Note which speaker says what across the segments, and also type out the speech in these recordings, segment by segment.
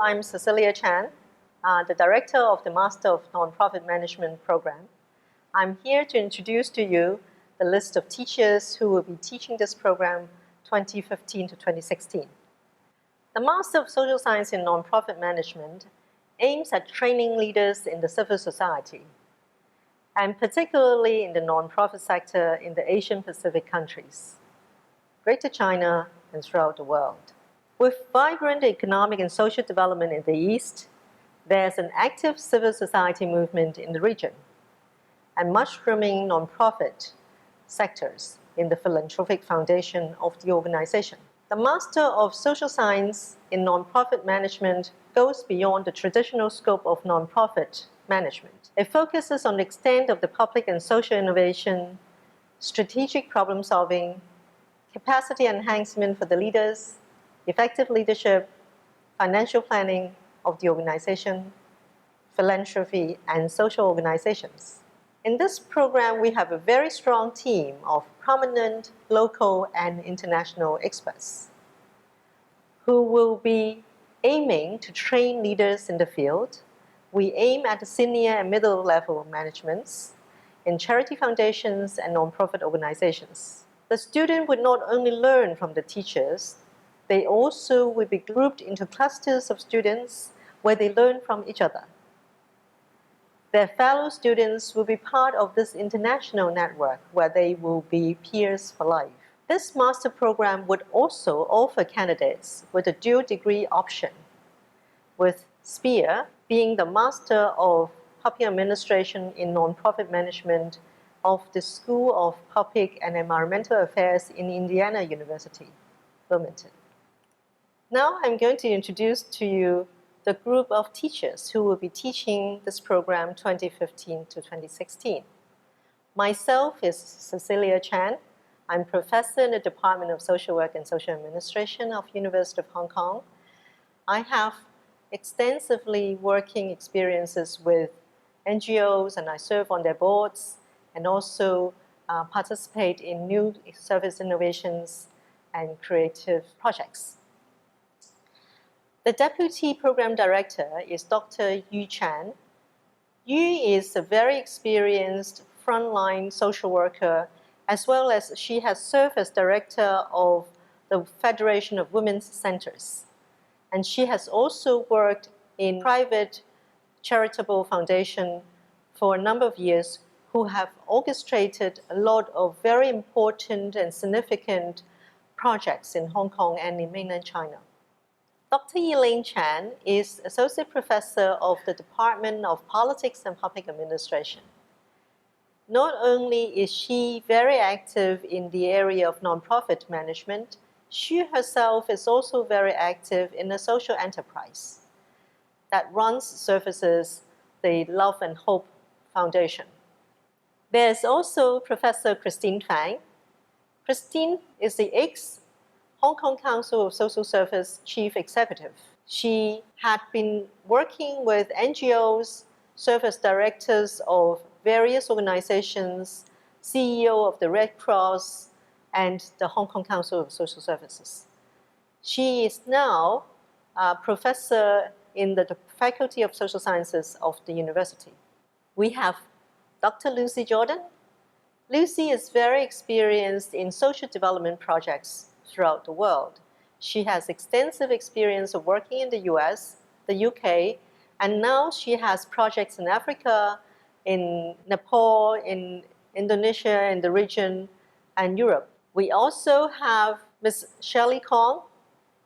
Speaker 1: I'm Cecilia Chan, the Director of the Master of Nonprofit Management program. I'm here to introduce to you the list of teachers who will be teaching this program 2015 to 2016. The Master of Social Science in Nonprofit Management aims at training leaders in the civil society, and particularly in the nonprofit sector in the Asian Pacific countries, Greater China, and throughout the world. With vibrant economic and social development in the East, there's an active civil society movement in the region and mushrooming nonprofit sectors in the philanthropic foundation of the organization. The Master of Social Science in Nonprofit Management goes beyond the traditional scope of nonprofit management. It focuses on the extent of the public and social innovation, strategic problem solving, capacity enhancement for the leaders, effective leadership, financial planning of the organization, philanthropy, and social organizations. In this program, we have a very strong team of prominent local and international experts who will be aiming to train leaders in the field. We aim at the senior and middle level managements in charity foundations and nonprofit organizations. The student would not only learn from the teachers, they also will be grouped into clusters of students where they learn from each other. Their fellow students will be part of this international network where they will be peers for life. This master program would also offer candidates with a dual degree option, with SPEAR being the Master of Public Administration in Nonprofit Management of the School of Public and Environmental Affairs in Indiana University, Wilmington. Now I'm going to introduce to you the group of teachers who will be teaching this program 2015 to 2016. Myself is Cecilia Chan. I'm professor in the Department of Social Work and Social Administration of University of Hong Kong. I have extensively working experiences with NGOs, and I serve on their boards and also participate in new service innovations and creative projects. The Deputy Program Director is Dr. Yu Chan. Yu is a very experienced frontline social worker, as well as she has served as Director of the Federation of Women's Centers. And she has also worked in private charitable foundation for a number of years who have orchestrated a lot of very important and significant projects in Hong Kong and in mainland China. Dr. Elaine Chan is Associate Professor of the Department of Politics and Public Administration. Not only is she very active in the area of nonprofit management, she herself is also very active in a social enterprise that runs services the Love and Hope Foundation. There's also Professor Christine Fang. Christine is the Hong Kong Council of Social Service Chief Executive. She had been working with NGOs, service directors of various organizations, CEO of the Red Cross, and the Hong Kong Council of Social Services. She is now a professor in the Faculty of Social Sciences of the university. We have Dr. Lucy Jordan. Lucy is very experienced in social development projects throughout the world. She has extensive experience of working in the US, the UK, and now she has projects in Africa, in Nepal, in Indonesia, in the region, and Europe. We also have Ms. Shelley Kong,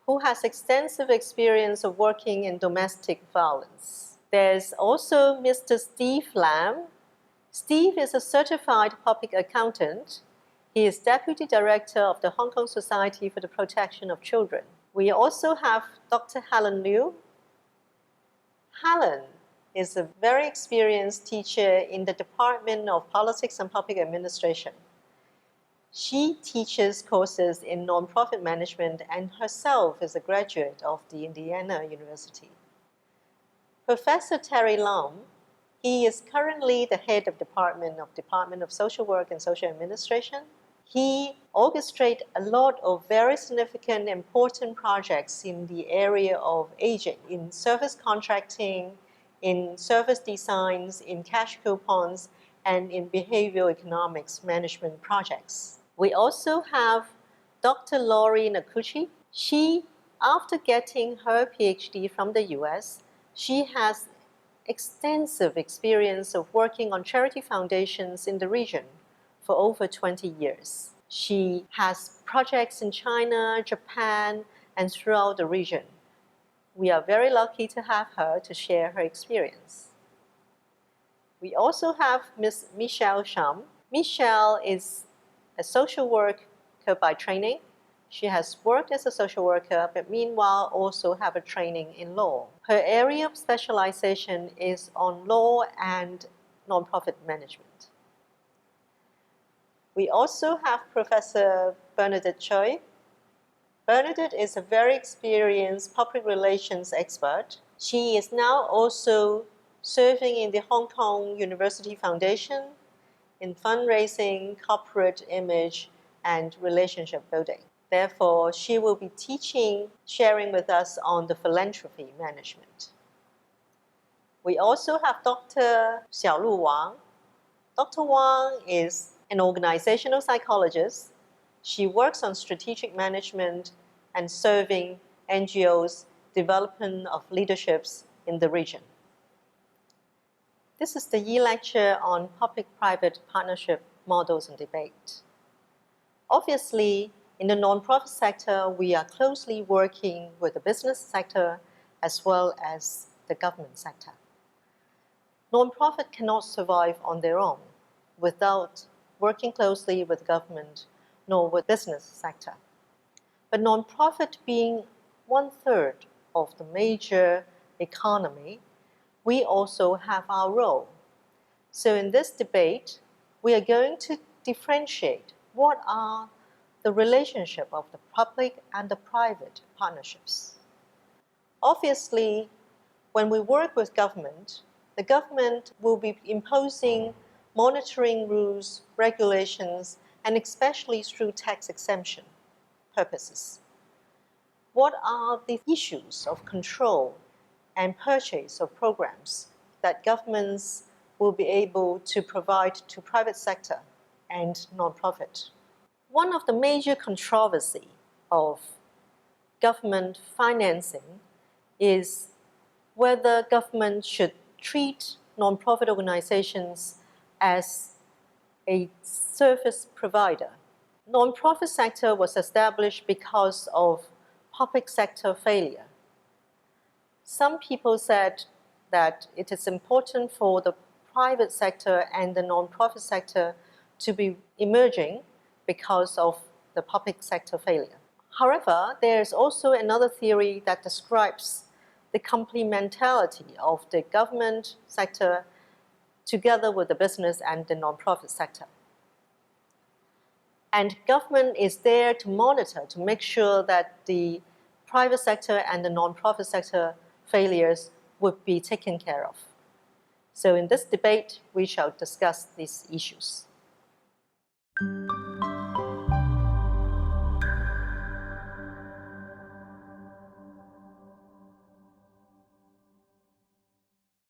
Speaker 1: who has extensive experience of working in domestic violence. There's also Mr. Steve Lam. Steve is a certified public accountant. He is Deputy Director of the Hong Kong Society for the Protection of Children. We also have Dr. Helen Liu. Helen is a very experienced teacher in the Department of Politics and Public Administration. She teaches courses in nonprofit management and herself is a graduate of the Indiana University. Professor Terry Lam, he is currently the head of Department of Social Work and Social Administration. He orchestrate a lot of very significant, important projects in the area of aging, in service contracting, in service designs, in cash coupons, and in behavioral economics management projects. We also have Dr. Lori Nakuchi. She, after getting her PhD from the US, she has extensive experience of working on charity foundations in the region for over 20 years. She has projects in China, Japan, and throughout the region. We are very lucky to have her to share her experience. We also have Ms. Michelle Sham. Michelle is a social worker by training. She has worked as a social worker, but meanwhile also have a training in law. Her area of specialization is on law and nonprofit management. We also have Professor Bernadette Choice. Bernadette is a very experienced public relations expert. She is now also serving in the Hong Kong University Foundation in fundraising, corporate image, and relationship building. Therefore, she will be teaching, sharing with us on the philanthropy management. We also have Dr. Xiaolu Wang. Dr. Wang is an organizational psychologist. She works on strategic management and serving NGOs, development of leaderships in the region. This is the e-lecture on public-private partnership models and debate. Obviously, in the nonprofit sector, we are closely working with the business sector as well as the government sector. Nonprofit cannot survive on their own without working closely with government nor with business sector. But nonprofit being 1/3 of the major economy, we also have our role. So in this debate, we are going to differentiate what are the relationship of the public and the private partnerships. Obviously, when we work with government, the government will be imposing monitoring rules, regulations, and especially through tax exemption purposes. What are the issues of control and purchase of programs that governments will be able to provide to private sector and nonprofit? One of the major controversy of government financing is whether government should treat nonprofit organizations as a service provider. Nonprofit sector was established because of public sector failure. Some people said that it is important for the private sector and the nonprofit sector to be emerging because of the public sector failure. However, there is also another theory that describes the complementarity of the government sector together with the business and the nonprofit sector. And government is there to monitor, to make sure that the private sector and the nonprofit sector failures would be taken care of. So in this debate, we shall discuss these issues.